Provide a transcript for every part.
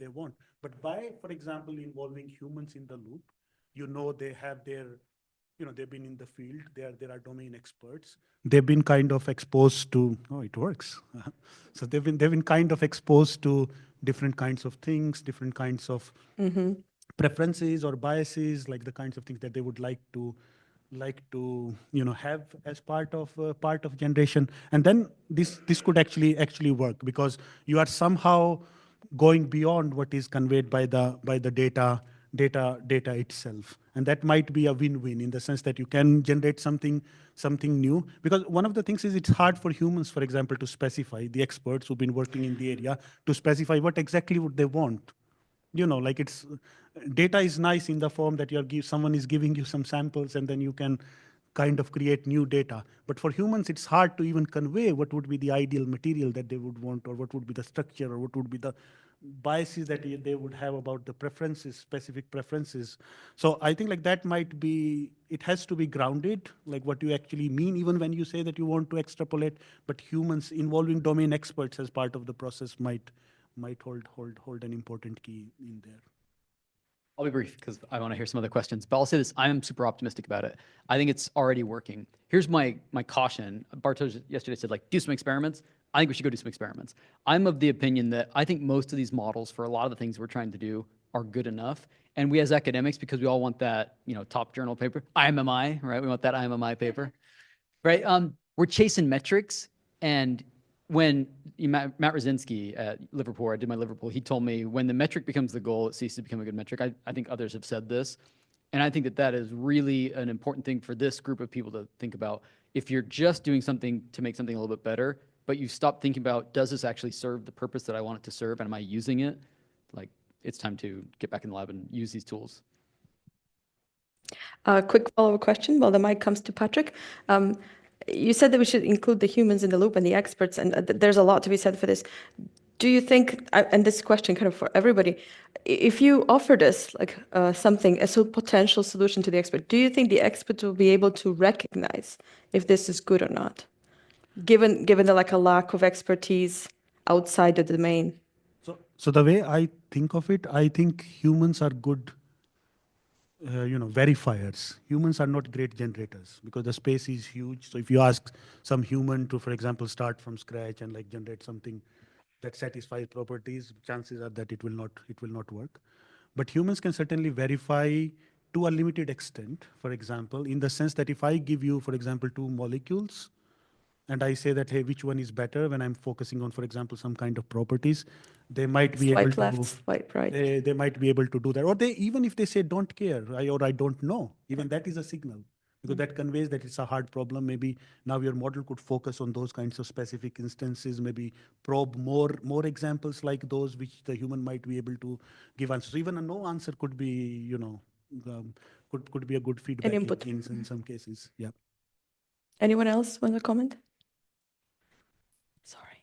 they want. But by, for example, involving humans in the loop, they have their, they've been in the field, they are domain experts. They've been kind of exposed to, oh, it works. So they've been kind of exposed to different kinds of things, different kinds of preferences or biases, like the kinds of things that they would like to have as part of generation. And then this could actually work, because you are somehow going beyond what is conveyed by the data itself. And that might be a win-win, in the sense that you can generate something new. Because one of the things is, it's hard for humans, for example, to specify, the experts who've been working in the area, to specify what exactly would they want. Like, data is nice in the form that someone is giving you some samples, and then you can kind of create new data. But for humans, it's hard to even convey what would be the ideal material that they would want, or what would be the structure, or what would be the biases that they would have about the preferences, specific preferences. So I think like that it has to be grounded, like what you actually mean, even when you say that you want to extrapolate. But humans involving domain experts as part of the process might hold an important key in there. I'll be brief because I want to hear some other questions, but I'll say this: I'm super optimistic about it. I think it's already working. Here's my caution. Bartosz yesterday said, like, do some experiments. I think we should go do some experiments. I'm of the opinion that I think most of these models for a lot of the things we're trying to do are good enough. And we as academics, because we all want that, top journal paper, IMMI, right? We want that IMMI paper, right? We're chasing metrics. And when Matt Rosinski at Liverpool, I did my Liverpool, he told me, when the metric becomes the goal, it ceases to become a good metric. I think others have said this. And I think that is really an important thing for this group of people to think about. If you're just doing something to make something a little bit better, but you stop thinking about, does this actually serve the purpose that I want it to serve? And am I using it? Like, it's time to get back in the lab and use these tools. Quick follow-up question while the mic comes to Patrick. You said that we should include the humans in the loop and the experts, and there's a lot to be said for this. Do you think, and this question kind of for everybody, if you offer this, like something, as a potential solution to the expert, do you think the expert will be able to recognize if this is good or not, given the like a lack of expertise outside the domain? So the way I think of it, I think humans are good verifiers. Humans are not great generators, because the space is huge. So if you ask some human to, for example, start from scratch and like generate something that satisfies properties, chances are that it will not work. But humans can certainly verify to a limited extent, for example, in the sense that if I give you, for example, two molecules, and I say that, hey, which one is better, when I'm focusing on, for example, some kind of properties, they might be able to left, swipe right. They might be able to do that. Or even if they say don't care, or I don't know, even that is a signal, because that conveys that it's a hard problem. Maybe now your model could focus on those kinds of specific instances, maybe probe more examples like those which the human might be able to give answers. So even a no answer could be, could be a good feedback in some cases. Yeah. Anyone else want to comment? Sorry.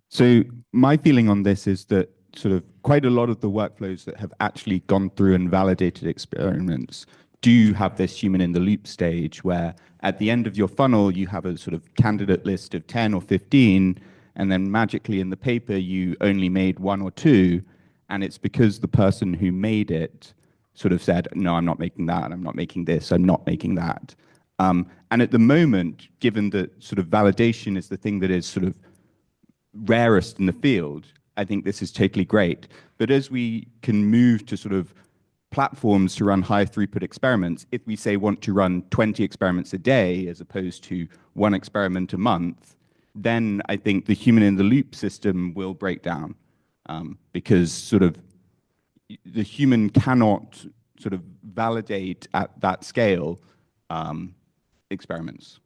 So my feeling on this is that sort of quite a lot of the workflows that have actually gone through and validated experiments do have this human in the loop stage, where at the end of your funnel, you have a sort of candidate list of 10 or 15, and then magically in the paper, you only made 1 or 2. And it's because the person who made it sort of said, no, I'm not making that, I'm not making this, I'm not making that. And at the moment, given that sort of validation is the thing that is sort of rarest in the field, I think this is totally great. But as we can move to sort of platforms to run high throughput experiments, if we say want to run 20 experiments a day as opposed to 1 experiment a month, then I think the human in the loop system will break down, because sort of the human cannot sort of validate at that scale experiments.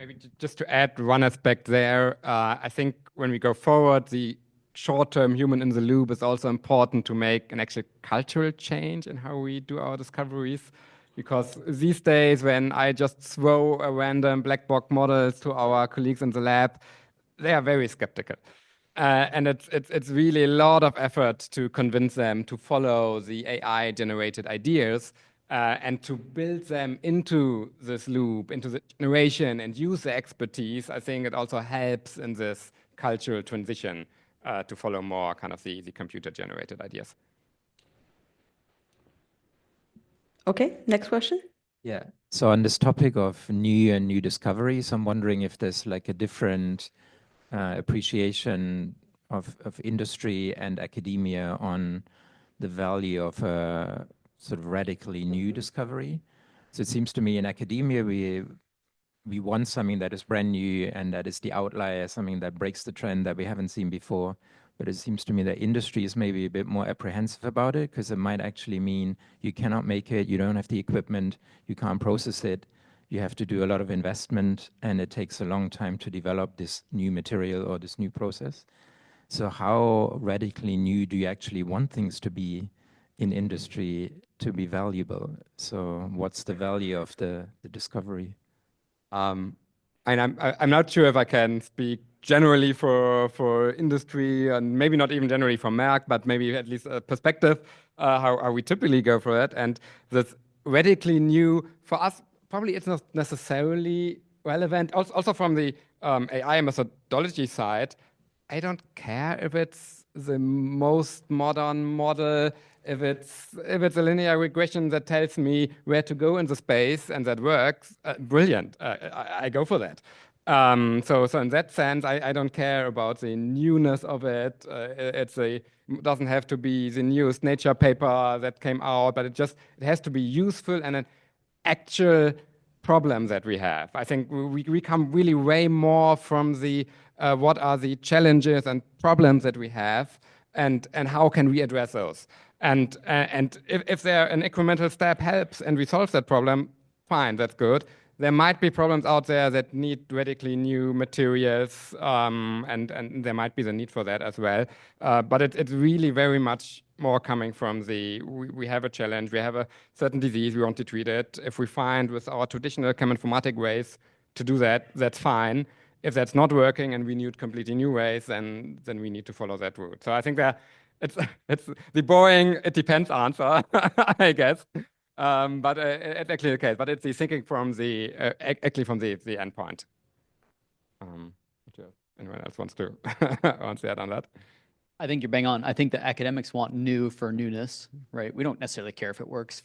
Maybe just to add one aspect there, I think when we go forward, the short-term human in the loop is also important to make an actual cultural change in how we do our discoveries. Because these days, when I just throw a random black box models to our colleagues in the lab, they are very skeptical. And it's really a lot of effort to convince them to follow the AI-generated ideas and to build them into this loop, into the generation, and use the expertise. I think it also helps in this cultural transition. to follow more kind of the computer-generated ideas. Okay, next question. Yeah. So on this topic of new discoveries, I'm wondering if there's like a different appreciation of industry and academia on the value of a sort of radically new discovery. So it seems to me in academia, we want something that is brand new and that is the outlier, something that breaks the trend that we haven't seen before. But it seems to me that industry is maybe a bit more apprehensive about it, because it might actually mean you cannot make it, you don't have the equipment, you can't process it, you have to do a lot of investment, and it takes a long time to develop this new material or this new process. So how radically new do you actually want things to be in industry to be valuable? So what's the value of the discovery? And I'm not sure if I can speak generally for industry, and maybe not even generally for Merck, but maybe at least a perspective how we typically go for it. And this radically new for us, probably it's not necessarily relevant. Also from the AI methodology side, I don't care if it's the most modern model, if it's a linear regression that tells me where to go in the space and that works, brilliant. I go for that. So in that sense, I don't care about the newness of it. It doesn't have to be the newest Nature paper that came out, but it has to be useful and an actual problem that we have. I think we come really way more from the what are the challenges and problems that we have, and how can we address those. And if there an incremental step helps and we solve that problem, fine, that's good. There might be problems out there that need radically new materials, and there might be the need for that as well. But it's really very much more coming from we have a challenge, we have a certain disease, we want to treat it. If we find with our traditional cheminformatic ways to do that, that's fine. If that's not working and we need completely new ways, then we need to follow that route. So I think that it's the boring, it depends answer, I guess. But it's actually the case. But it's the thinking from actually from the endpoint. Anyone else wants to add on that? I think you're bang on. I think the academics want new for newness, right? We don't necessarily care if it works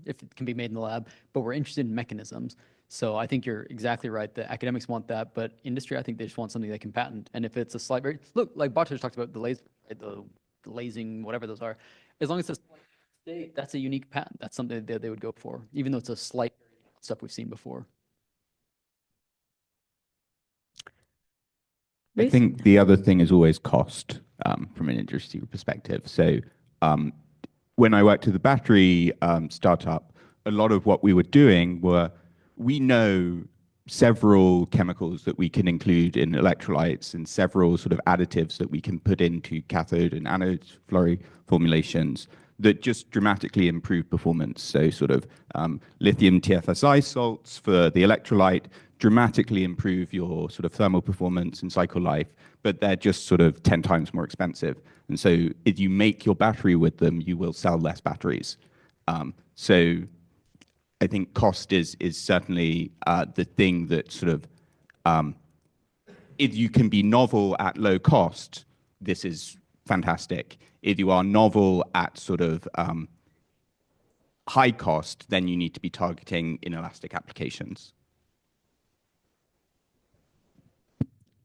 if it can be made in the lab, but we're interested in mechanisms. So I think you're exactly right. The academics want that, but industry, I think they just want something they can patent. And if it's a slight, look, like Bartosz talked about the laser, right? The lasing, whatever those are, as long as it's that's a unique patent. That's something that they would go for, even though it's a slight stuff we've seen before. I think the other thing is always cost from an industry perspective. So when I worked at the battery startup, a lot of what we were doing we know several chemicals that we can include in electrolytes and several sort of additives that we can put into cathode and anode slurry formulations that just dramatically improve performance. So sort of lithium TFSI salts for the electrolyte dramatically improve your sort of thermal performance and cycle life, but they're just sort of 10 times more expensive. And so if you make your battery with them, you will sell less batteries. So I think cost is certainly the thing that sort of, if you can be novel at low cost, this is fantastic. If you are novel at sort of high cost, then you need to be targeting inelastic applications.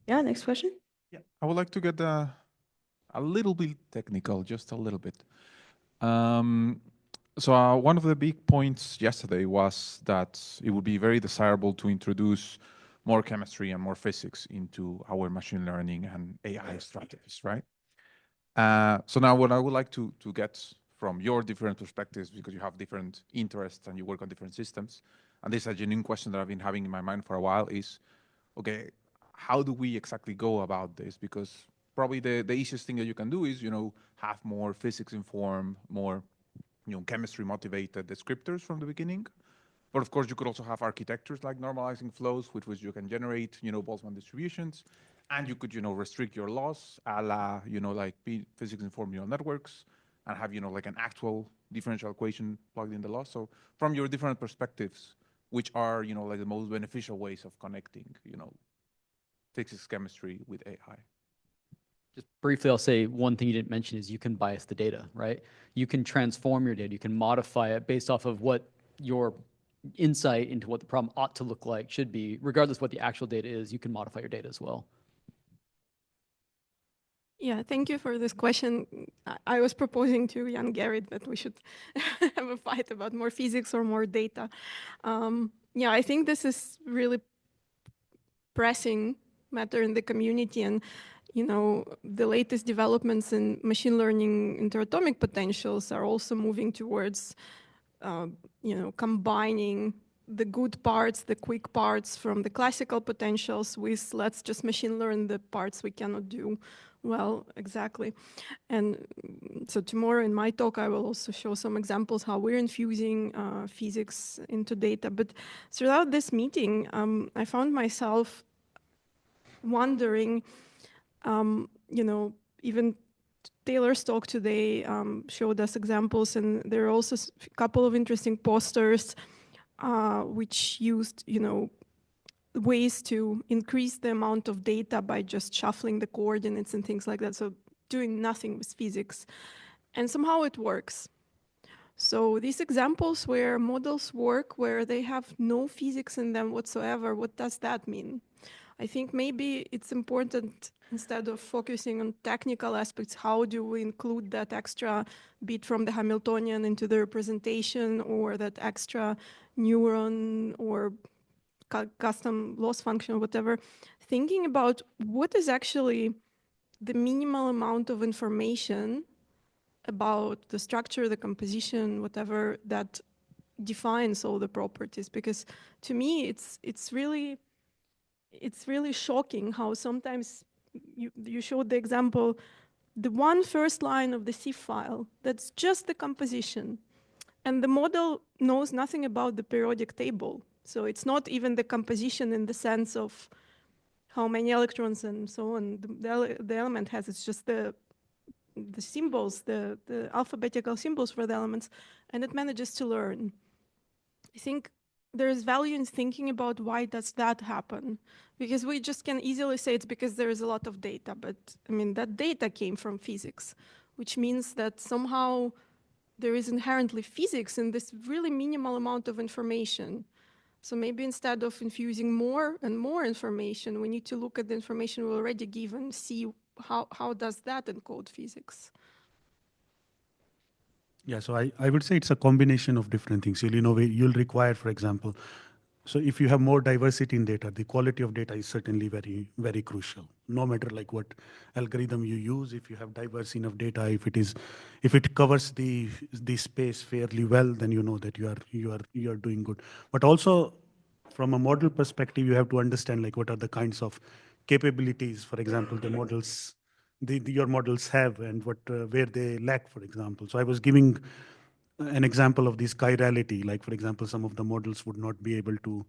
Yeah, next question. Yeah, I would like to get a little bit technical, just a little bit. So one of the big points yesterday was that it would be very desirable to introduce more chemistry and more physics into our machine learning and AI strategies, right? So now what I would like to get from your different perspectives, because you have different interests and you work on different systems, and this is a genuine question that I've been having in my mind for a while is, okay, how do we exactly go about this? Because probably the easiest thing that you can do is, have more physics informed, more, chemistry motivated descriptors from the beginning. But of course, you could also have architectures like normalizing flows, with which you can generate, Boltzmann distributions, and you could, restrict your loss, a la, like physics informed neural networks, and have, like an actual differential equation plugged in the loss. So from your different perspectives, which are, like the most beneficial ways of connecting, physics chemistry with AI? Just briefly, I'll say one thing you didn't mention is you can bias the data, right? You can transform your data. You can modify it based off of what your insight into what the problem ought to look like should be, regardless of what the actual data is. You can modify your data as well. Yeah, thank you for this question. I was proposing to young Gerit that we should have a fight about more physics or more data. Yeah, I think this is really pressing matter in the community, and the latest developments in machine learning interatomic potentials are also moving towards combining the good parts, the quick parts from the classical potentials with let's just machine learn the parts we cannot do well exactly. And so tomorrow in my talk, I will also show some examples how we're infusing physics into data. But throughout this meeting, I found myself wondering, even Taylor's talk today showed us examples, and there are also a couple of interesting posters which used, ways to increase the amount of data by just shuffling the coordinates and things like that. So doing nothing with physics, and somehow it works. So these examples where models work, where they have no physics in them whatsoever, what does that mean? I think maybe it's important, instead of focusing on technical aspects, how do we include that extra bit from the Hamiltonian into the representation, or that extra neuron or custom loss function or whatever, thinking about what is actually the minimal amount of information about the structure, the composition, whatever, that defines all the properties. Because to me, it's really shocking how sometimes you showed the example, the one first line of the CIF file, that's just the composition. And the model knows nothing about the periodic table. So it's not even the composition in the sense of how many electrons and so on the element has. It's just the symbols, the alphabetical symbols for the elements, and it manages to learn. I think there is value in thinking about why does that happen, because we just can easily say it's because there is a lot of data, but I mean that data came from physics, which means that somehow there is inherently physics in this really minimal amount of information. So maybe instead of infusing more and more information, we need to look at the information we already given, see how does that encode physics. Yeah, so I would say it's a combination of different things. You'll require, for example, so if you have more diversity in data, the quality of data is certainly very, very crucial. No matter like what algorithm you use, if you have diverse enough data, if it covers the space fairly well, then you know that you are doing good. But also from a model perspective, you have to understand like what are the kinds of capabilities, for example, the models your models have, and where they lack, for example. So I was giving an example of this chirality, like for example, some of the models would not be able to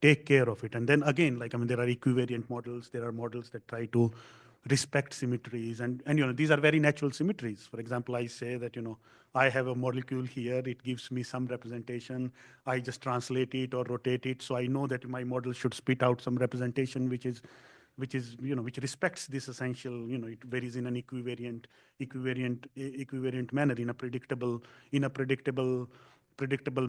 take care of it. And then again, there are equivariant models, there are models that try to respect symmetries, and these are very natural symmetries. For example, I say that I have a molecule here, it gives me some representation, I just translate it or rotate it, so I know that my model should spit out some representation which respects this essential, it varies in an equivariant manner, in a predictable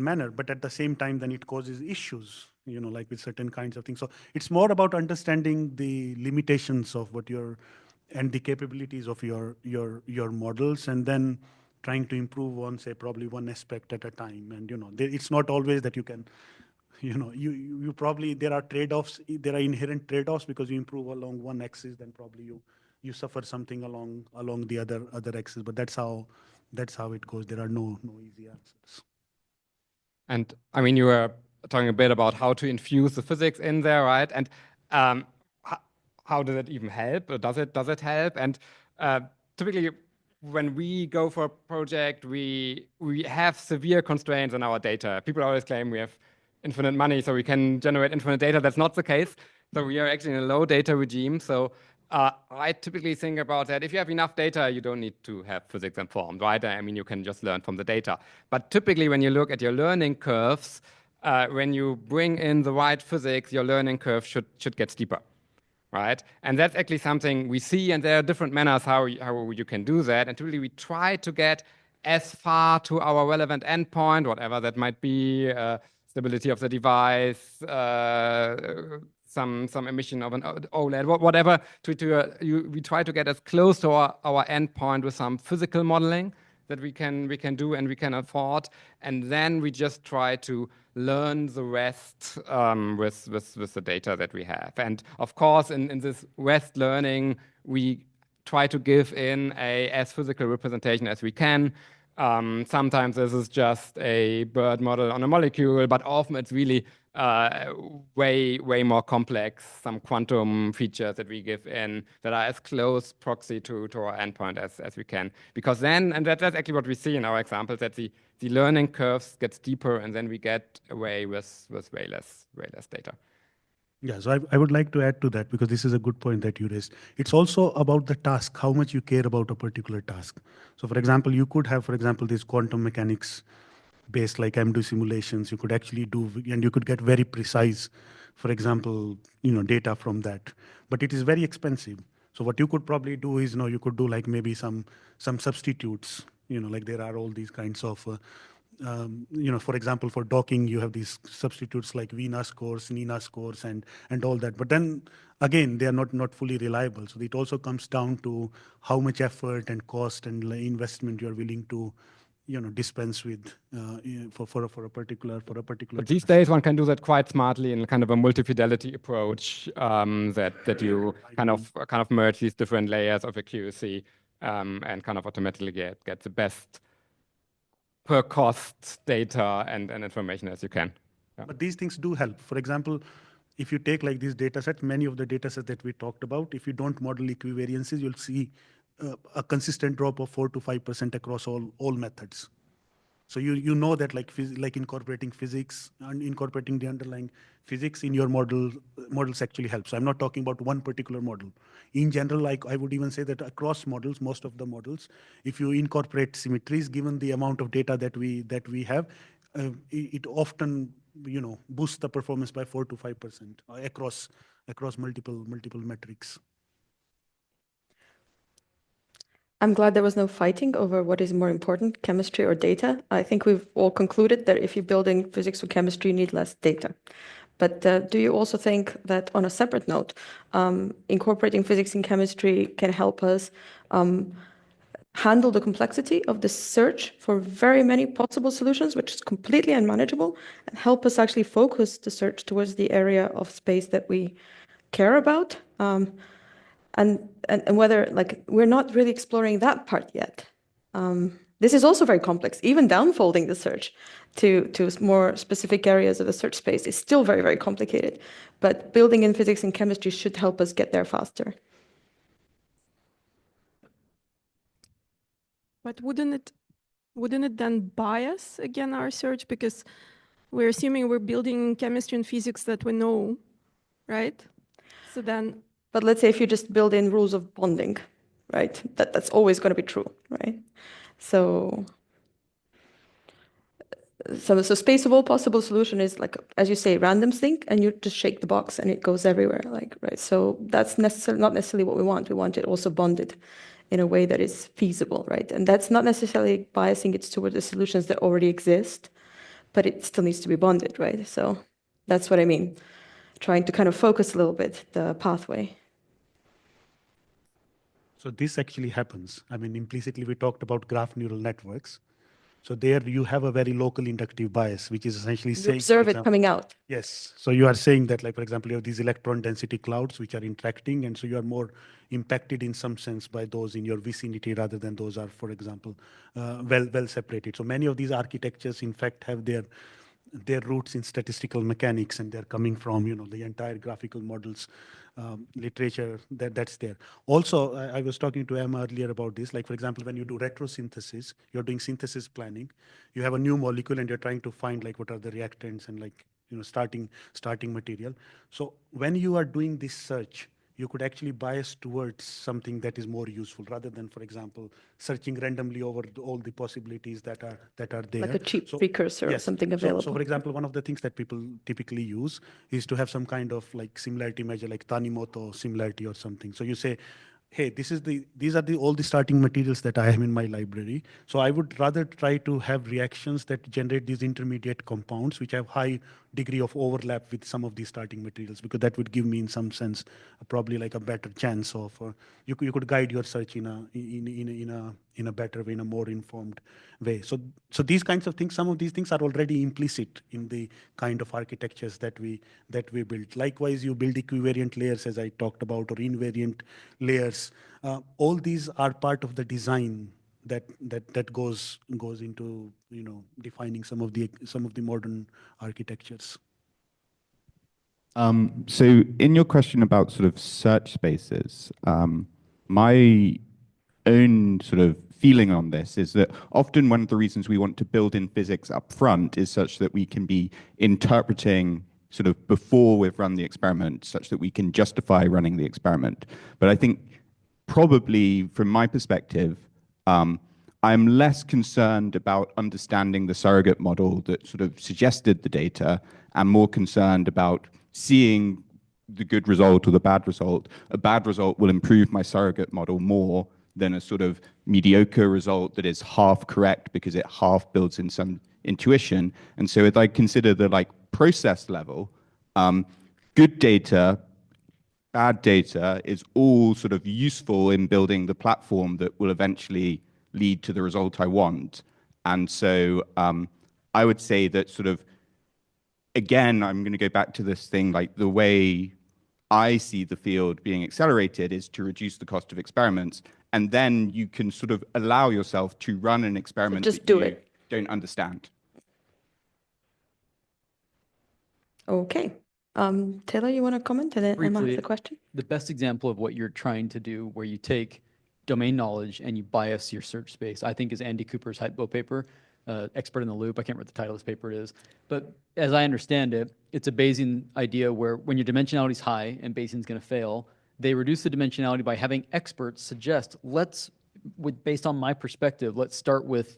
manner, but at the same time then it causes issues, like with certain kinds of things. So it's more about understanding the limitations of and the capabilities of your models, and then trying to improve on, say, probably one aspect at a time. And it's not always that you can you probably, there are trade-offs, there are inherent trade-offs, because you improve along one axis, then probably you suffer something along the other axis. But that's how it goes. There are no easy answers. And I mean, you were talking a bit about how to infuse the physics in there, right? And how does it even help? Or does it help? And typically, when we go for a project, we have severe constraints on our data. People always claim we have infinite money, so we can generate infinite data. That's not the case. So we are actually in a low data regime. So I typically think about that. If you have enough data, you don't need to have physics informed, right? I mean, you can just learn from the data. But typically, when you look at your learning curves, when you bring in the right physics, your learning curve should get steeper. right? And that's actually something we see, and there are different manners how you can do that. And really, we try to get as far to our relevant endpoint, whatever that might be, stability of the device, some emission of an OLED, whatever. We try to get as close to our endpoint with some physical modeling that we can do and we can afford, and then we just try to learn the rest with the data that we have. And of course, in this rest learning, we try to give in a as physical representation as we can. Sometimes this is just a bird model on a molecule, but often it's really way more complex, some quantum features that we give in that are as close proxy to our endpoint as we can. Because then, and that's actually what we see in our examples, that the learning curves get steeper, and then we get away with way less data. Yeah, so I would like to add to that, because this is a good point that you raised. It's also about the task, how much you care about a particular task. So for example, you could have, for example, this quantum mechanics based like MD simulations. You could actually do, and you could get very precise, for example, data from that. But it is very expensive. So what you could probably do is, you could do like maybe some substitutes, like there are all these kinds of, for example, for docking, you have these substitutes like Vina scores, Nina scores, and all that. But then again, they are not fully reliable. So it also comes down to how much effort and cost and investment you are willing to, dispense with for a particular. But these days, one can do that quite smartly in kind of a multi-fidelity approach, that you kind of merge these different layers of accuracy and kind of automatically get the best per cost data and information as you can. Yeah. But these things do help. For example, if you take like these data sets, many of the data sets that we talked about, if you don't model equivariances, you'll see a consistent drop of 4 to 5% across all methods. So you know that like incorporating physics and incorporating the underlying physics in your models actually helps. So I'm not talking about one particular model. In general, like I would even say that across models, most of the models, if you incorporate symmetries, given the amount of data that we have, it often boosts the performance by 4 to 5% across multiple metrics. I'm glad there was no fighting over what is more important, chemistry or data. I think we've all concluded that if you're building physics or chemistry, you need less data. But do you also think that on a separate note, incorporating physics and chemistry can help us handle the complexity of the search for very many possible solutions, which is completely unmanageable, and help us actually focus the search towards the area of space that we care about? And whether, like, we're not really exploring that part yet. This is also very complex. Even downfolding the search to more specific areas of the search space is still very, very complicated. But building in physics and chemistry should help us get there faster. But wouldn't it then bias again our search, because we're assuming we're building chemistry and physics that we know, right? So then. But let's say if you just build in rules of bonding, right? That's always going to be true, right? So space of all possible solution is like, as you say, random sync, and you just shake the box and it goes everywhere, like, right? So that's not necessarily what we want. We want it also bonded in a way that is feasible, right? And that's not necessarily biasing it towards the solutions that already exist, but it still needs to be bonded, right? So that's what I mean. Trying to kind of focus a little bit the pathway. So this actually happens. I mean, implicitly, we talked about graph neural networks. So there you have a very local inductive bias, which is essentially saying— You observe it coming out. Yes. So you are saying that, like, for example, you have these electron density clouds which are interacting, and so you are more impacted in some sense by those in your vicinity rather than those are, for example, well separated. So many of these architectures, in fact, have their roots in statistical mechanics, and they're coming from, the entire graphical models literature that's there. Also, I was talking to Emma earlier about this. Like, for example, when you do retrosynthesis, you're doing synthesis planning. You have a new molecule, and you're trying to find like what are the reactants and like starting material. So when you are doing this search, you could actually bias towards something that is more useful rather than, for example, searching randomly over all the possibilities that are there. Like a cheap So- precursor or yes. something So, available. for example, one of the things that people typically use is to have some kind of like similarity measure, like Tanimoto similarity or something. So you say, hey, these are all the starting materials that I have in my library. So I would rather try to have reactions that generate these intermediate compounds, which have high degree of overlap with some of these starting materials, because that would give me, in some sense, probably like a better chance of you could guide your search in a better way, in a more informed way. So these kinds of things, some of these things are already implicit in the kind of architectures that we build. Likewise, you build equivariant layers, as I talked about, or invariant layers. All these are part of the design that goes into defining some of the modern architectures. So in your question about sort of search spaces, my own sort of feeling on this is that often one of the reasons we want to build in physics up front is such that we can be interpreting sort of before we've run the experiment, such that we can justify running the experiment. But I think probably from my perspective, I'm less concerned about understanding the surrogate model that sort of suggested the data and more concerned about seeing the good result or the bad result. A bad result will improve my surrogate model more than a sort of mediocre result that is half correct because it half builds in some intuition. And so if I consider the like process level, good data, bad data is all sort of useful in building the platform that will eventually lead to the result I want. And so I would say that sort of, again, I'm going to go back to this thing, like the way I see the field being accelerated is to reduce the cost of experiments. And then you can sort of allow yourself to run an experiment So just that do you it. don't understand. Okay. Taylor, you want to comment? And then Emma has Briefly, a question. the best example of what you're trying to do, where you take domain knowledge and you bias your search space, I think is Andy Cooper's Hypo paper, Expert in the Loop. I can't remember what the title of this paper is. But as I understand it, it's a Bayesian idea where when your dimensionality is high and Bayesian is going to fail, they reduce the dimensionality by having experts suggest, based on my perspective, let's start with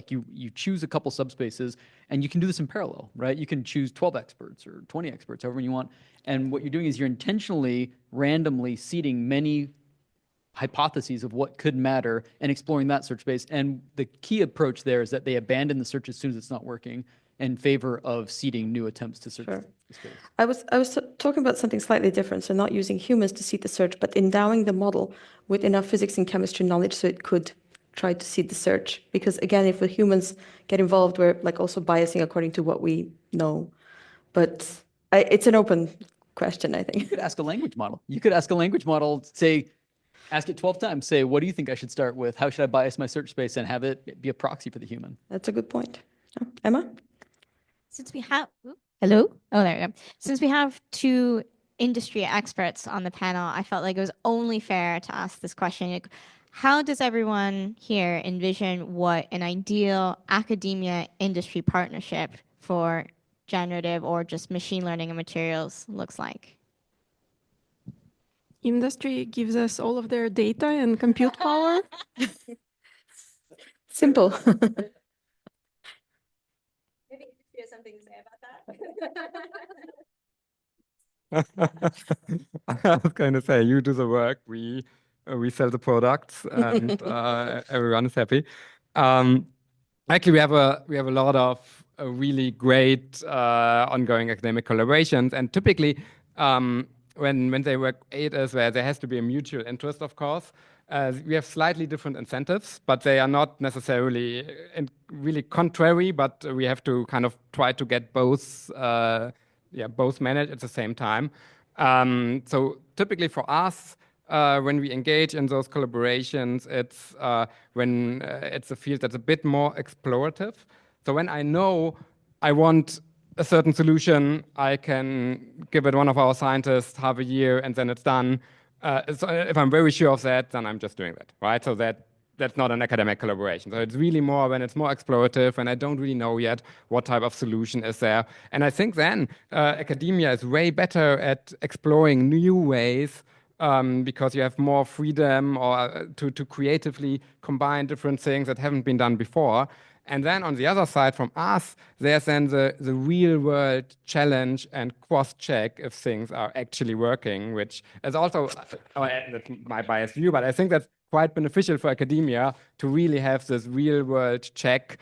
you choose a couple subspaces, and you can do this in parallel, right? You can choose 12 experts or 20 experts, however you want. And what you're doing is you're intentionally, randomly seeding many hypotheses of what could matter and exploring that search space. And the key approach there is that they abandon the search as soon as it's not working in favor of seeding new attempts to search the space. I was talking about something slightly different, so not using humans to seed the search, but endowing the model with enough physics and chemistry knowledge so it could try to seed the search. Because again, if the humans get involved, we're like also biasing according to what we know. But it's an open question, I think. You could ask a language model. You could ask a language model, ask it 12 times, say, what do you think I should start with? How should I bias my search space, and have it be a proxy for the human? That's a good point. Emma? Since we have, hello? Oh, there we go. Since we have two industry experts on the panel, I felt like it was only fair to ask this question. Like, how does everyone here envision what an ideal academia industry partnership for generative or just machine learning and materials looks like? Industry gives us all of their data and compute power. Simple. Maybe you have something to say about that. I was going to say, you do the work, we sell the products, and everyone is happy. Actually, we have a lot of really great ongoing academic collaborations, and typically when they work as well, there has to be a mutual interest, of course. We have slightly different incentives, but they are not necessarily really contrary, but we have to kind of try to get both managed at the same time. So typically for us, when we engage in those collaborations, it's when it's a field that's a bit more explorative. So when I know I want a certain solution, I can give it one of our scientists half a year and then it's done. So if I'm very sure of that, then I'm just doing that, right? So that's not an academic collaboration. So it's really more when it's more explorative and I don't really know yet what type of solution is there. And I think then academia is way better at exploring new ways because you have more freedom or to creatively combine different things that haven't been done before. And then on the other side from us, there's then the real world challenge and cross-check if things are actually working, which is also that's my biased view, but I think that's quite beneficial for academia to really have this real world check.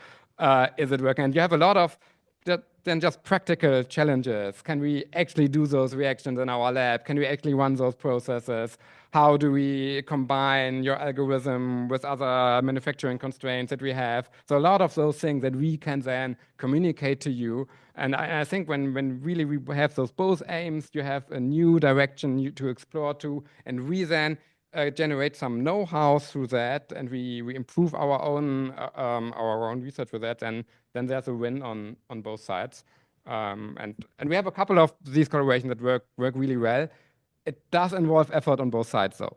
Is it working? And you have a lot of then just practical challenges. Can we actually do those reactions in our lab? Can we actually run those processes? How do we combine your algorithm with other manufacturing constraints that we have? So a lot of those things that we can then communicate to you. And I think when really we have those both aims, you have a new direction to explore to, and we then generate some know-how through that, and we improve our own research with that, and then there's a win on both sides. And we have a couple of these collaborations that work really well. It does involve effort on both sides, though.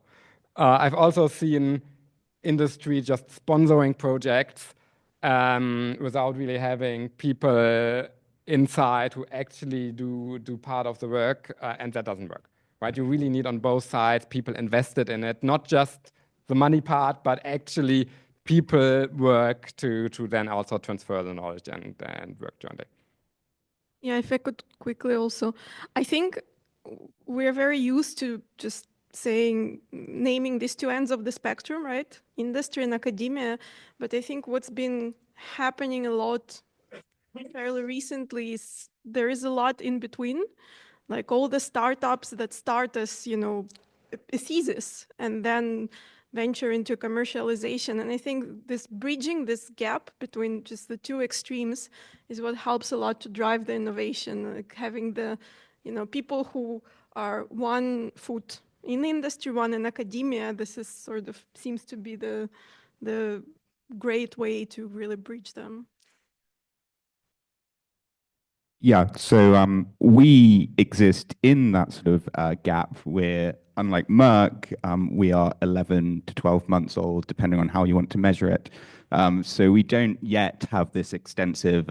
I've also seen industry just sponsoring projects without really having people inside who actually do part of the work, and that doesn't work. Right? You really need on both sides people invested in it, not just the money part, but actually people work to then also transfer the knowledge and work jointly. Yeah, if I could quickly also, I think we're very used to just naming these two ends of the spectrum, right? Industry and academia. But I think what's been happening a lot fairly recently is there is a lot in between. Like all the startups that start as, a thesis and then venture into commercialization. And I think this bridging this gap between just the two extremes is what helps a lot to drive the innovation, like having the, people who are 1 foot in industry, 1 in academia. This is sort of seems to be the great way to really bridge them. Yeah, so we exist in that sort of gap where, unlike Merck, we are 11 to 12 months old, depending on how you want to measure it. So we don't yet have this extensive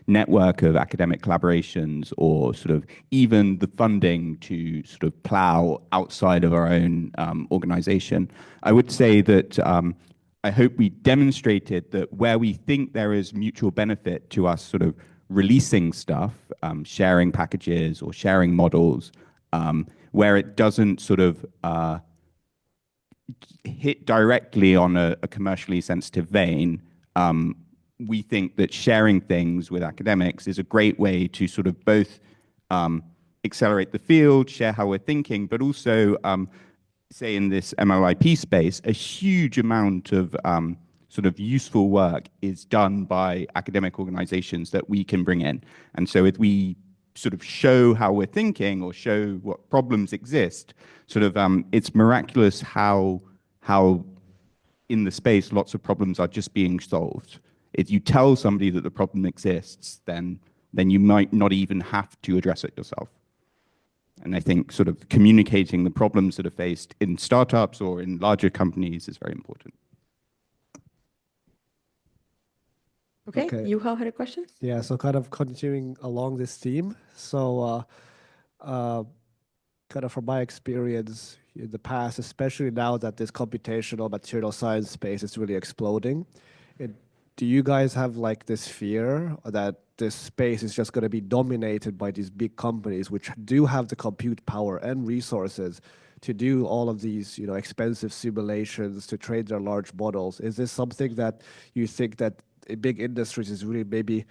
network of academic collaborations or sort of even the funding to sort of plow outside of our own organization. I would say that I hope we demonstrated that where we think there is mutual benefit to us sort of releasing stuff, sharing packages or sharing models, where it doesn't sort of hit directly on a commercially sensitive vein, we think that sharing things with academics is a great way to sort of both accelerate the field, share how we're thinking, but also, say in this MLIP space, a huge amount of sort of useful work is done by academic organizations that we can bring in. And so if we sort of show how we're thinking or show what problems exist, sort of it's miraculous how in the space lots of problems are just being solved. If you tell somebody that the problem exists, then you might not even have to address it yourself. And I think sort of communicating the problems that are faced in startups or in larger companies is very important. Okay, Juha had a question? Yeah, so kind of continuing along this theme. So kind of from my experience in the past, especially now that this computational material science space is really exploding, do you guys have like this fear that this space is just going to be dominated by these big companies which do have the compute power and resources to do all of these, expensive simulations to train their large models? Is this something that you think that big industries is really maybe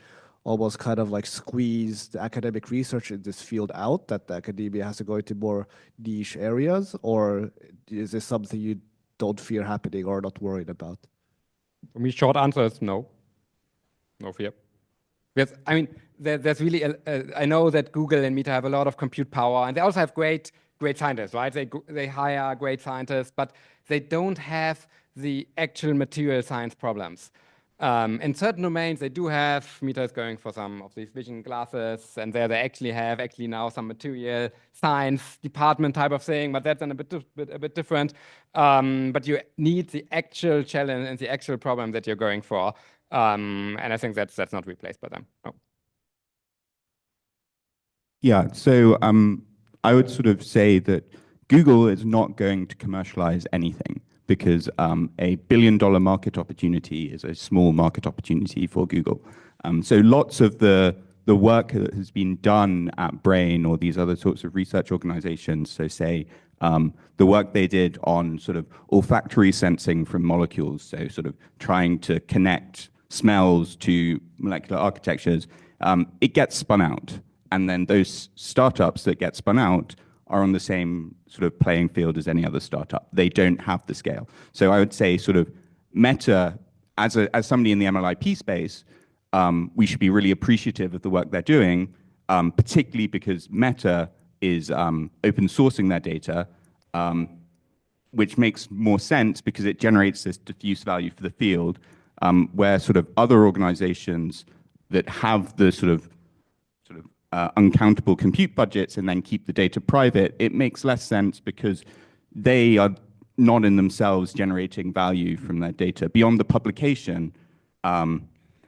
almost kind of like squeeze the academic research in this field out, that the academia has to go into more niche areas? Or is this something you don't fear happening or not worried about? For me, short answer is no. No fear. Because, I mean, there's really, I know that Google and Meta have a lot of compute power, and they also have great scientists, right? They hire great scientists, but they don't have the actual material science problems. In certain domains, they do have, Meta is going for some of these vision glasses, and there they actually have now some material science department type of thing, but that's a bit different. But you need the actual challenge and the actual problem that you're going for. And I think that's not replaced by them. No. Yeah, so I would sort of say that Google is not going to commercialize anything because a billion-dollar market opportunity is a small market opportunity for Google. So lots of the work that has been done at Brain or these other sorts of research organizations, so say the work they did on sort of olfactory sensing from molecules, so sort of trying to connect smells to molecular architectures, it gets spun out. And then those startups that get spun out are on the same sort of playing field as any other startup. They don't have the scale. So I would say sort of Meta, as somebody in the MLIP space, we should be really appreciative of the work they're doing, particularly because Meta is open sourcing their data, which makes more sense because it generates this diffuse value for the field, where sort of other organizations that have the sort of uncountable compute budgets and then keep the data private, it makes less sense because they are not in themselves generating value from their data. Beyond the publication,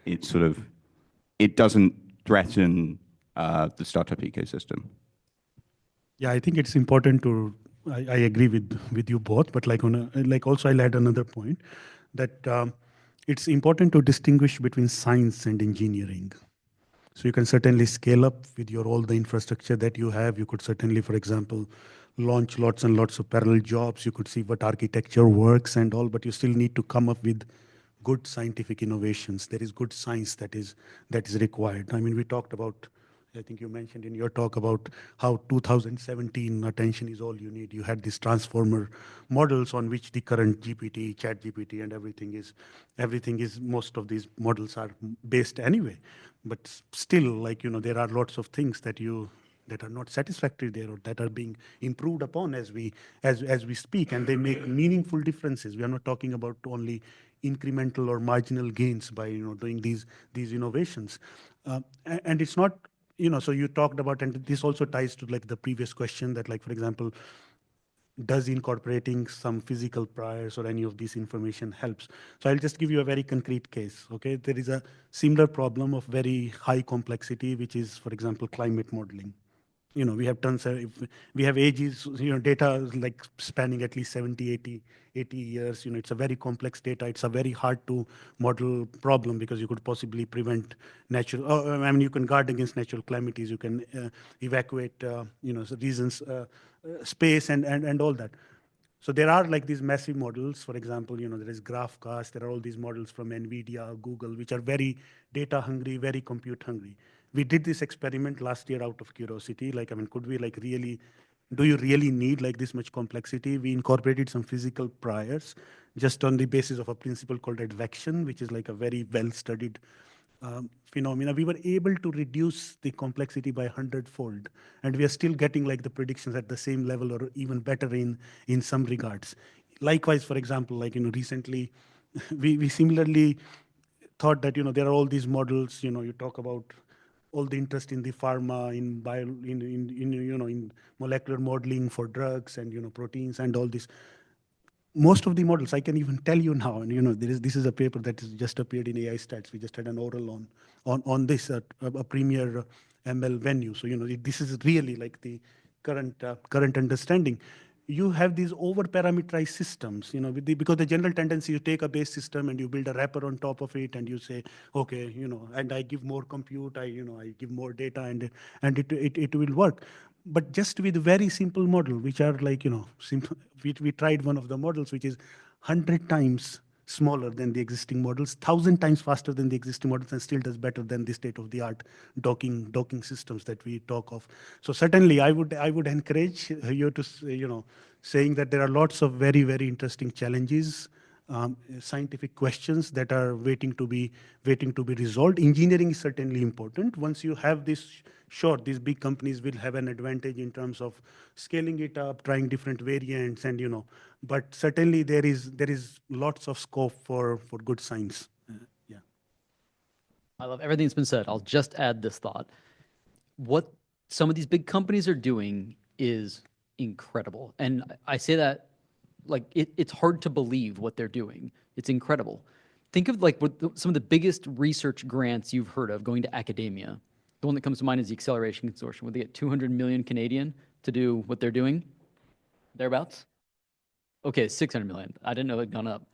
it doesn't threaten the startup ecosystem. Yeah, I think it's important to, I agree with you both, but also I'll add another point that it's important to distinguish between science and engineering. So you can certainly scale up with all the infrastructure that you have. You could certainly, for example, launch lots and lots of parallel jobs. You could see what architecture works and all, but you still need to come up with good scientific innovations. There is good science that is required. I mean, we talked about, I think you mentioned in your talk about how 2017 attention is all you need. You had these transformer models on which the current GPT, chat GPT and everything is, most of these models are based anyway. But still, there are lots of things that are not satisfactory there or that are being improved upon as we speak, and they make meaningful differences. We are not talking about only incremental or marginal gains by doing these innovations. And it's not, so you talked about, and this also ties to the previous question that for example, does incorporating some physical priors or any of this information helps? So I'll just give you a very concrete case. Okay, there is a similar problem of very high complexity, which is, for example, climate modeling. We have tons of, we have ages, data spanning at least 70, 80 years. It's a very complex data. It's a very hard to model problem because you could possibly prevent natural, you can guard against natural calamities. You can evacuate, reasons, space and all that. So there are these massive models. For example, there is GraphCast. There are all these models from NVIDIA, Google, which are very data hungry, very compute hungry. We did this experiment last year out of curiosity. Could we really, do you really need this much complexity? We incorporated some physical priors just on the basis of a principle called advection, which is a very well-studied phenomena. We were able to reduce the complexity by 100-fold, and we are still getting the predictions at the same level or even better in some regards. Likewise, for example, recently, we similarly thought that there are all these models. You talk about all the interest in the pharma, in molecular modeling for drugs and proteins and all this. Most of the models, I can even tell you now, and this is a paper that has just appeared in AI Stats. We just had an oral on this at a premier ML venue. So this is really the current understanding. You have these over-parameterized systems, because the general tendency, you take a base system and you build a wrapper on top of it, and you say, okay, and I give more compute, I give more data, and it will work. But just with a very simple model, which are simple. We tried one of the models, which is 100 times smaller than the existing models, 1,000 times faster than the existing models, and still does better than the state-of-the-art docking systems that we talk of. So certainly, I would encourage you to saying that there are lots of very, very interesting challenges, scientific questions that are waiting to be resolved. Engineering is certainly important. Once you have this, sure, these big companies will have an advantage in terms of scaling it up, trying different variants, and but certainly there is lots of scope for good science. Yeah. I love everything that's been said. I'll just add this thought. What some of these big companies are doing is incredible. And I say that it's hard to believe what they're doing. It's incredible. Think of some of the biggest research grants you've heard of going to academia. The one that comes to mind is the Acceleration Consortium, where they get 200 million Canadian to do what they're doing. thereabouts? Okay, 600 million. I didn't know it had gone up.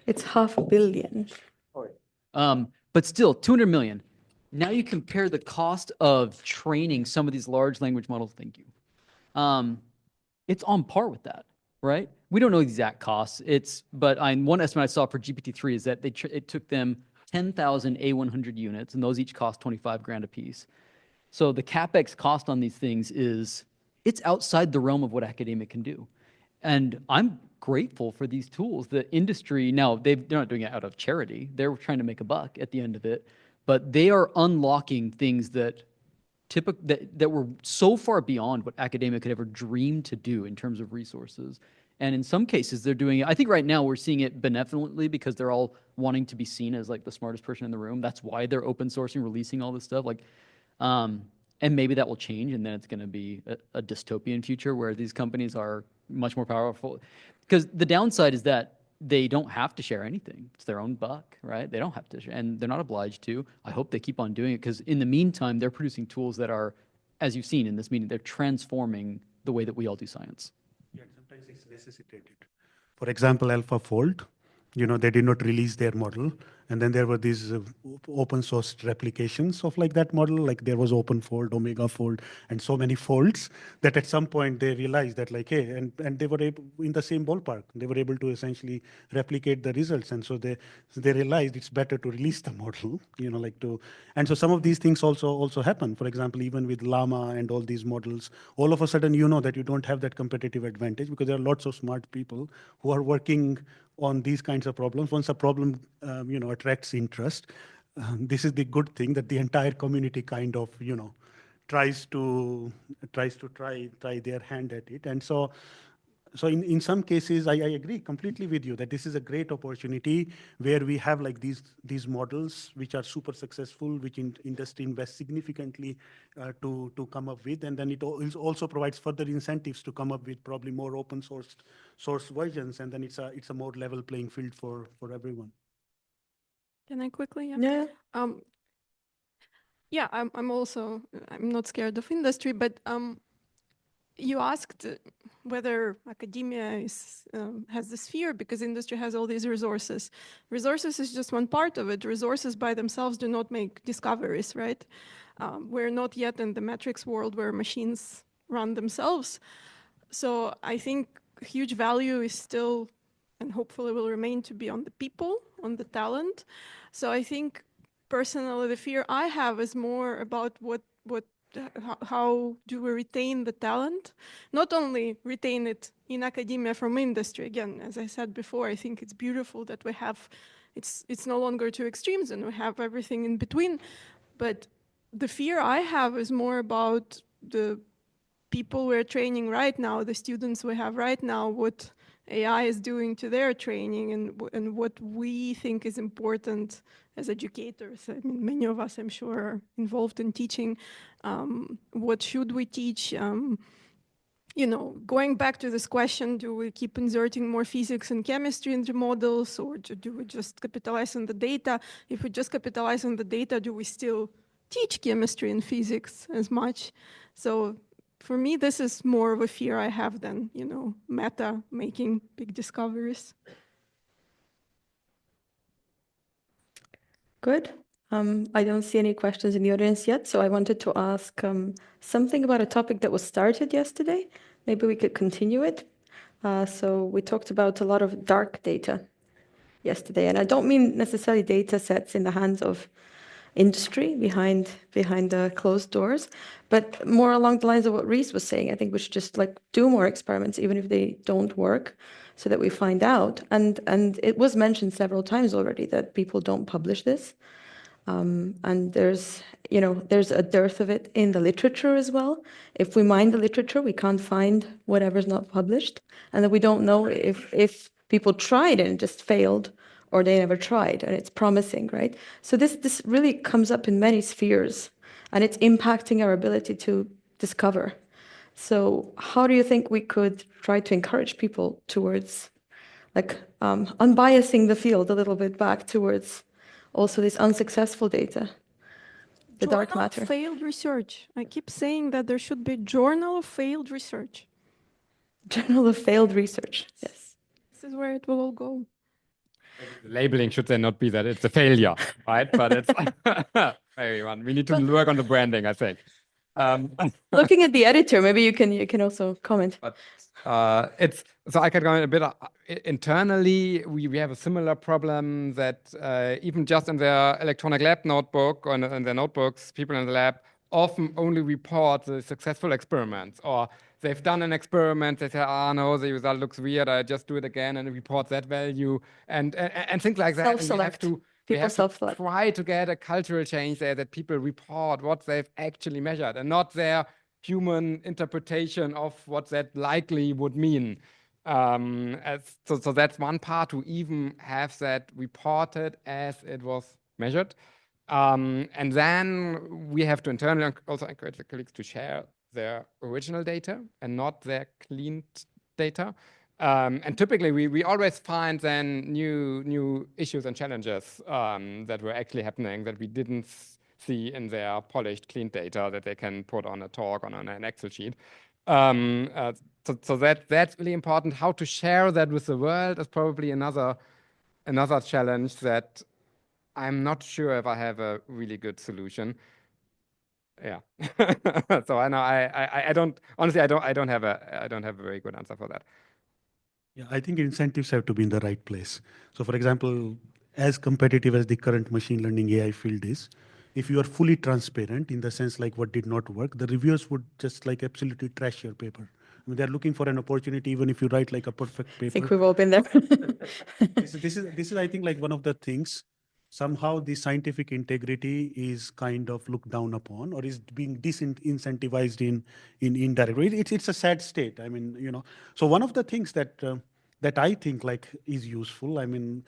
It's 500 million. But still, 200 million. Now you compare the cost of training some of these large language models. Thank you. It's on par with that, right? We don't know the exact costs. But one estimate I saw for GPT-3 is that it took them 10,000 A100 units, and those each cost 25 grand a piece. So the CapEx cost on these things it's outside the realm of what academia can do. And I'm grateful for these tools. The industry, now they're not doing it out of charity. They're trying to make a buck at the end of it, but they are unlocking things that were so far beyond what academia could ever dream to do in terms of resources. And in some cases, they're doing it. I think right now we're seeing it benevolently because they're all wanting to be seen as like the smartest person in the room. That's why they're open sourcing, releasing all this stuff. And maybe that will change, and then it's going to be a dystopian future where these companies are much more powerful. Because the downside is that they don't have to share anything. It's their own buck, right? They don't have to share, and they're not obliged to. I hope they keep on doing it because in the meantime, they're producing tools that are, as you've seen in this meeting, they're transforming the way that we all do science. Yeah, sometimes it's necessitated. For example, AlphaFold, they did not release their model. And then there were these open source replications of like that model, like there was OpenFold, OmegaFold, and so many folds that at some point they realized that like, hey, and they were able, in the same ballpark, they were able to essentially replicate the results. And so they realized it's better to release the model, and so some of these things also happen. For example, even with Llama and all these models, all of a sudden, that you don't have that competitive advantage because there are lots of smart people who are working on these kinds of problems. Once a problem, attracts interest, this is the good thing that the entire community kind of, tries to try their hand at it. And so in some cases, I agree completely with you that this is a great opportunity where we have like these models which are super successful, which industry invests significantly to come up with, and then it also provides further incentives to come up with probably more open source versions, and then it's a more level playing field for everyone. Can I quickly? Yeah. Yeah, I'm not scared of industry, but you asked whether academia has this fear because industry has all these resources. Resources is just one part of it. Resources by themselves do not make discoveries, right? We're not yet in the metrics world where machines run themselves. So I think huge value is still, and hopefully will remain to be on the people, on the talent. So I think personally the fear I have is more about how do we retain the talent? Not only retain it in academia from industry. Again, as I said before, I think it's beautiful that we have, it's no longer two extremes and we have everything in between. But the fear I have is more about the people we're training right now, the students we have right now, what AI is doing to their training and what we think is important as educators. I mean, many of us, I'm sure, are involved in teaching. What should we teach? Going back to this question, do we keep inserting more physics and chemistry into models, or do we just capitalize on the data? If we just capitalize on the data, do we still teach chemistry and physics as much? So for me, this is more of a fear I have than, Meta making big discoveries. Good. I don't see any questions in the audience yet, so I wanted to ask something about a topic that was started yesterday. Maybe we could continue it. So we talked about a lot of dark data yesterday, and I don't mean necessarily data sets in the hands of industry behind the closed doors, but more along the lines of what Rhys was saying. I think we should just do more experiments, even if they don't work, so that we find out. And it was mentioned several times already that people don't publish this. And there's a dearth of it in the literature as well. If we mine the literature, we can't find whatever's not published, and then we don't know if people tried and just failed, or they never tried, and it's promising, right? So this really comes up in many spheres, and it's impacting our ability to discover. So how do you think we could try to encourage people towards unbiasing the field a little bit back towards also this unsuccessful data, the dark matter? Journal of failed research. I keep saying that there should be journal of failed research. Journal of failed research. Yes. This is where it will all go. Labeling should then not be that it's a failure, right? But it's everyone. We need to work on the branding, I think. Looking at the editor, maybe you can also comment. But it's so I can go a bit internally. We have a similar problem that even just in their electronic lab notebook or in their notebooks, people in the lab often only report the successful experiments, or they've done an experiment. They say, "Ah, no, the result looks weird. I just do it again," and report that value and things like that. Self-select. We have to try to get a cultural change there, that people report what they've actually measured and not their human interpretation of what that likely would mean. So that's one part, to even have that reported as it was measured. And then we have to internally also encourage the colleagues to share their original data and not their cleaned data. And typically, we always find then new issues and challenges that were actually happening that we didn't see in their polished, clean data that they can put on a talk, on an Excel sheet. So that's really important. How to share that with the world is probably another challenge that I'm not sure if I have a really good solution. Yeah. So I know I don't honestly I don't have a very good answer for that. Yeah, I think incentives have to be in the right place. So for example, as competitive as the current machine learning AI field is, if you are fully transparent in the sense like what did not work, the reviewers would just like absolutely trash your paper. I mean, they're looking for an opportunity, even if you write like a perfect paper. I think we've all been there. This is, I think, like one of the things. Somehow the scientific integrity is kind of looked down upon, or is being disincentivized in indirect way. It's a sad state. I mean, you know. So one of the things that that I think like is useful, I mean,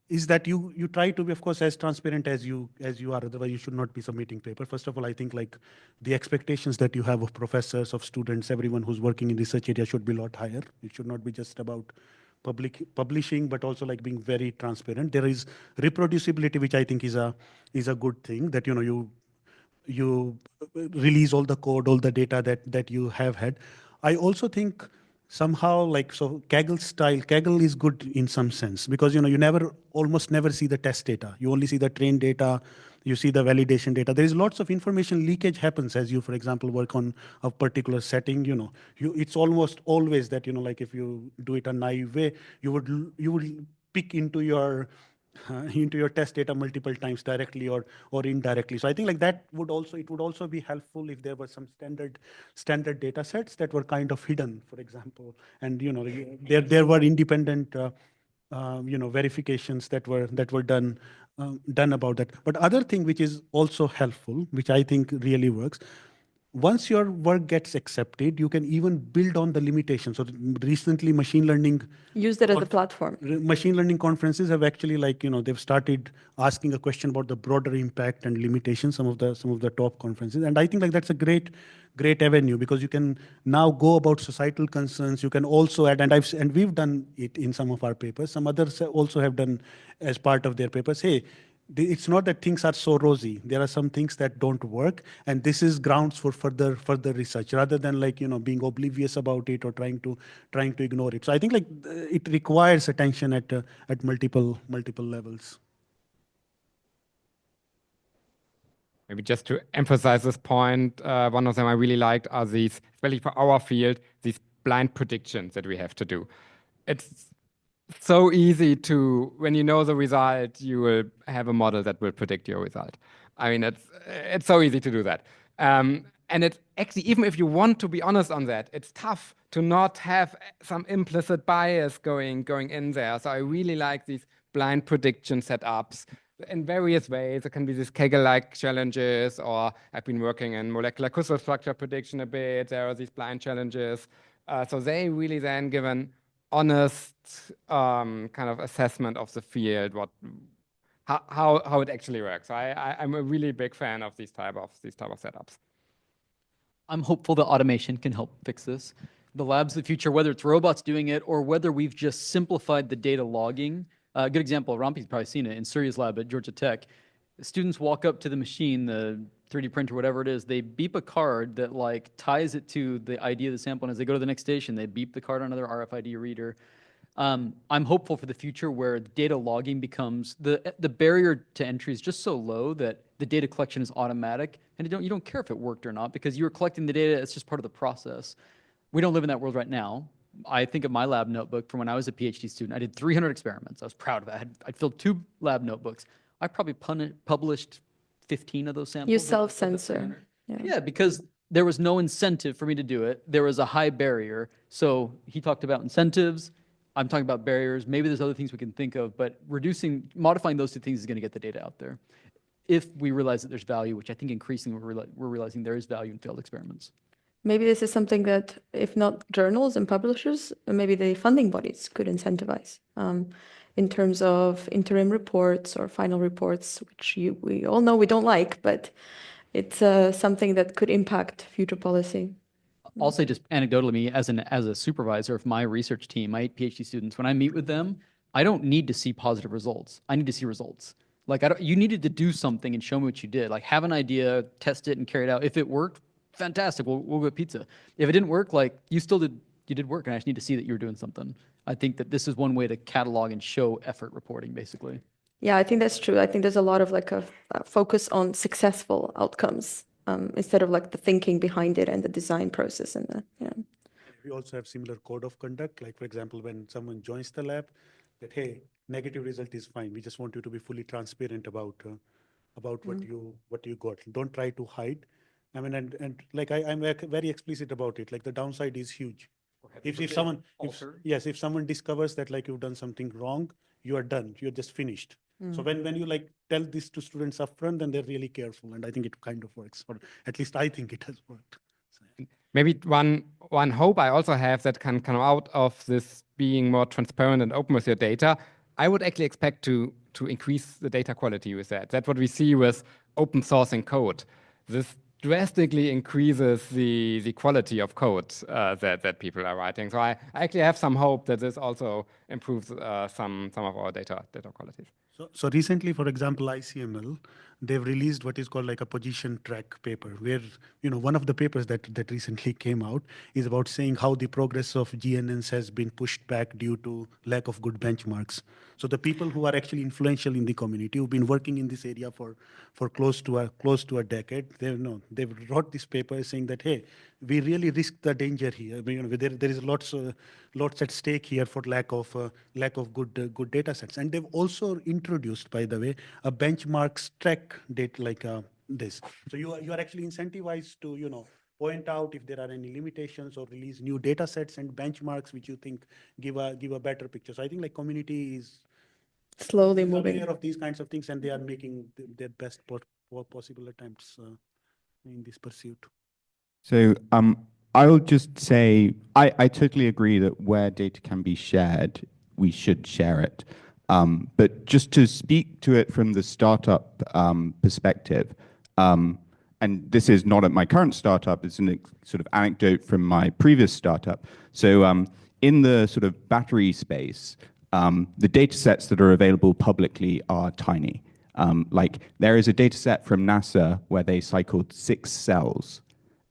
is that you try to be, of course, as transparent as you are. Otherwise, you should not be submitting paper. First of all, I think like the expectations that you have of professors, of students, everyone who's working in research area should be a lot higher. It should not be just about publishing, but also like being very transparent. There is reproducibility, which I think is a good thing, that you know you release all the code, all the data that you have had. I also think somehow like, so Kaggle is good in some sense, because you know you almost never see the test data. You only see the train data, you see the validation data. There is lots of information leakage happens as you, for example, work on a particular setting. You know, it's almost always that, you know, like if you do it a naive way, you would pick into your test data multiple times directly or indirectly. So I think like that would also be helpful if there were some standard data sets that were kind of hidden, for example, and you know there were independent verifications that were done about that. But other thing which is also helpful, which I think really works, once your work gets accepted, you can even build on the limitations. So recently, machine learning use that as a platform. Machine learning conferences have actually, like, you know, they've started asking a question about the broader impact and limitations. Some of the top conferences, and I think like that's a great avenue, because you can now go about societal concerns. You can also add, and we've done it in some of our papers. Some others also have done as part of their papers. Hey, it's not that things are so rosy. There are some things that don't work, and this is grounds for further research, rather than like, you know, being oblivious about it or trying to ignore it. So I think like it requires attention at multiple levels. Maybe just to emphasize this point, one of them I really liked are these, especially for our field, these blind predictions that we have to do. It's so easy to, when you know the result, you will have a model that will predict your result. I mean, it's so easy to do that. And it's actually, even if you want to be honest on that, it's tough to not have some implicit bias going in there. So I really like these blind prediction setups in various ways. It can be these Kaggle-like challenges, or I've been working in molecular crystal structure prediction a bit. There are these blind challenges. So they really then give an honest kind of assessment of the field, how it actually works. So I'm a really big fan of these type of setups. I'm hopeful that automation can help fix this. The labs of the future, whether it's robots doing it or whether we've just simplified the data logging. A good example, Rampi's probably seen it in Surya's lab at Georgia Tech. Students walk up to the machine, the 3D printer, whatever it is, they beep a card that like ties it to the ID of the sample. And as they go to the next station, they beep the card on another RFID reader. I'm hopeful for the future where data logging becomes the barrier to entry is just so low that the data collection is automatic, and you don't care if it worked or not because you were collecting the data. It's just part of the process. We don't live in that world right now. I think of my lab notebook from when I was a PhD student. I did 300 experiments. I was proud of it. I filled 2 lab notebooks. I probably published 15 of those samples. You self-censor. Yeah, because there was no incentive for me to do it. There was a high barrier. So he talked about incentives. I'm talking about barriers. Maybe there's other things we can think of, but modifying those 2 things is going to get the data out there. If we realize that there's value, which I think increasingly we're realizing there is value in failed experiments. Maybe this is something that, if not journals and publishers, maybe the funding bodies could incentivize in terms of interim reports or final reports, which we all know we don't like, but it's something that could impact future policy. I'll say just anecdotally, as a supervisor of my research team, my 8 PhD students, when I meet with them, I don't need to see positive results. I need to see results. Like you needed to do something and show me what you did. Like have an idea, test it, and carry it out. If it worked, fantastic. We'll get pizza. If it didn't work, like you did work, and I just need to see that you were doing something. I think that this is one way to catalog and show effort reporting, basically. Yeah, I think that's true. I think there's a lot of like a focus on successful outcomes instead of like the thinking behind it and the design process and the, yeah. We also have similar code of conduct. Like for example, when someone joins the lab, that hey, negative result is fine. We just want you to be fully transparent about what you got. Don't try to hide. I mean, and like I'm very explicit about it. Like the downside is huge. If someone discovers that like you've done something wrong, you are done. You're just finished. So when you like tell this to students upfront, then they're really careful, and I think it kind of works, or at least I think it has worked. So. Maybe one hope I also have that can come out of this being more transparent and open with your data. I would actually expect to increase the data quality with that. That's what we see with open sourcing code. This drastically increases the quality of code that people are writing. So I actually have some hope that this also improves some of our data qualities. So recently, for example, ICML, they've released what is called like a position track paper, where one of the papers that recently came out is about saying how the progress of GNNs has been pushed back due to lack of good benchmarks. So the people who are actually influential in the community, who've been working in this area for close to a decade, they've wrote this paper saying that hey, we really risk the danger here. There is lots at stake here for lack of good data sets. And they've also introduced, by the way, a benchmarks track data like this. So you are actually incentivized to point out if there are any limitations or release new data sets and benchmarks which you think give a better picture. So I think like community is slowly moving aware of these kinds of things, and they are making their best possible attempts in this pursuit. So I'll just say I totally agree that where data can be shared, we should share it. But just to speak to it from the startup perspective, and this is not at my current startup, it's a sort of anecdote from my previous startup. So in the sort of battery space, the data sets that are available publicly are tiny. Like there is a data set from NASA where they cycled 6 cells.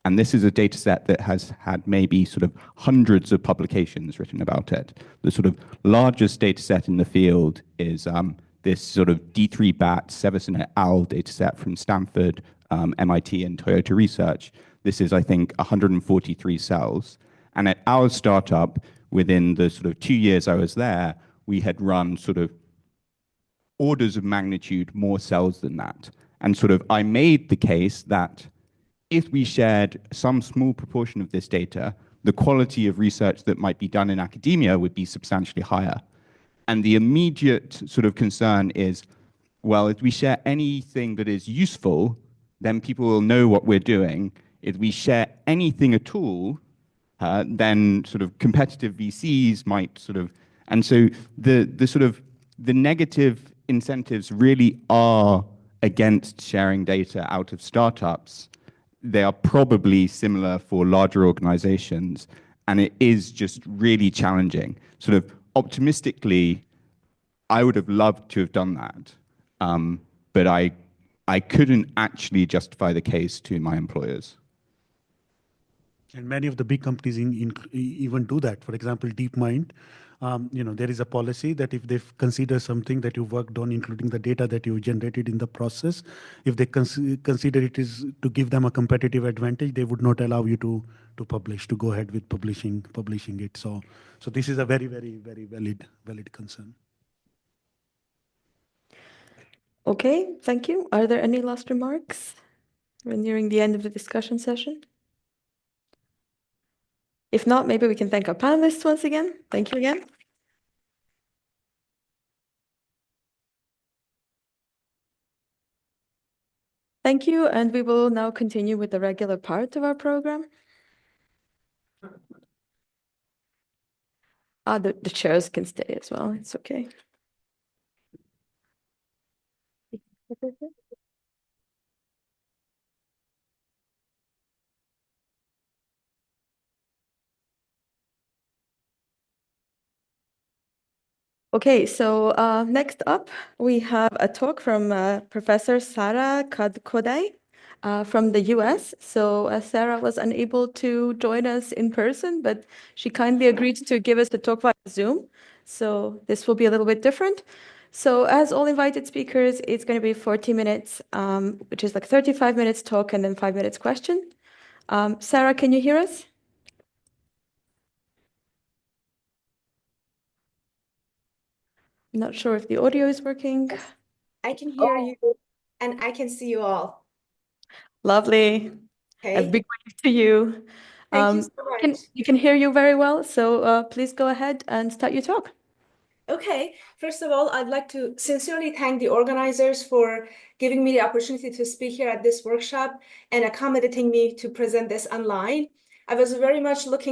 And this is a data set that has had maybe sort of hundreds of publications written about it. The sort of largest data set in the field is this sort of D3BAT Severson et al. Data set from Stanford, MIT, and Toyota Research. This is, I think, 143 cells. And at our startup, within the sort of 2 years I was there, we had run sort of orders of magnitude more cells than that. And sort of I made the case that if we shared some small proportion of this data, the quality of research that might be done in academia would be substantially higher. And the immediate sort of concern is, well, if we share anything that is useful, then people will know what we're doing. If we share anything at all, then sort of competitive VCs might sort of, and so the negative incentives really are against sharing data out of startups. They are probably similar for larger organizations, and it is just really challenging. Sort of optimistically, I would have loved to have done that, but I I couldn't actually justify the case to my employers. And many of the big companies even do that. For example, DeepMind, there is a policy that if they consider something that you worked on, including the data that you generated in the process, if they consider it is to give them a competitive advantage, they would not allow you to publish, to go ahead with publishing it. So this is a very, very, very valid concern. Okay, thank you. Are there any last remarks? We're nearing the end of the discussion session. If not, maybe we can thank our panelists once again. Thank you again. Thank you, and we will now continue with the regular part of our program. The chairs can stay as well, it's okay. Okay, so next up, we have a talk from Professor Sarah Kodai from the US. So Sarah was unable to join us in person, but she kindly agreed to give us the talk via Zoom. So this will be a little bit different. So as all invited speakers, it's going to be 40 minutes, which is like 35 minutes talk and then 5 minutes question. Sarah, can you hear us? I'm not sure if the audio is working. Yes, I can hear you and I can see you all. Lovely. Okay. A big wave to you. Thank you so much. You can hear you very well, so please go ahead and start your talk. Okay, first of all, I'd like to sincerely thank the organizers for giving me the opportunity to speak here at this workshop and accommodating me to present this online. I was very much looking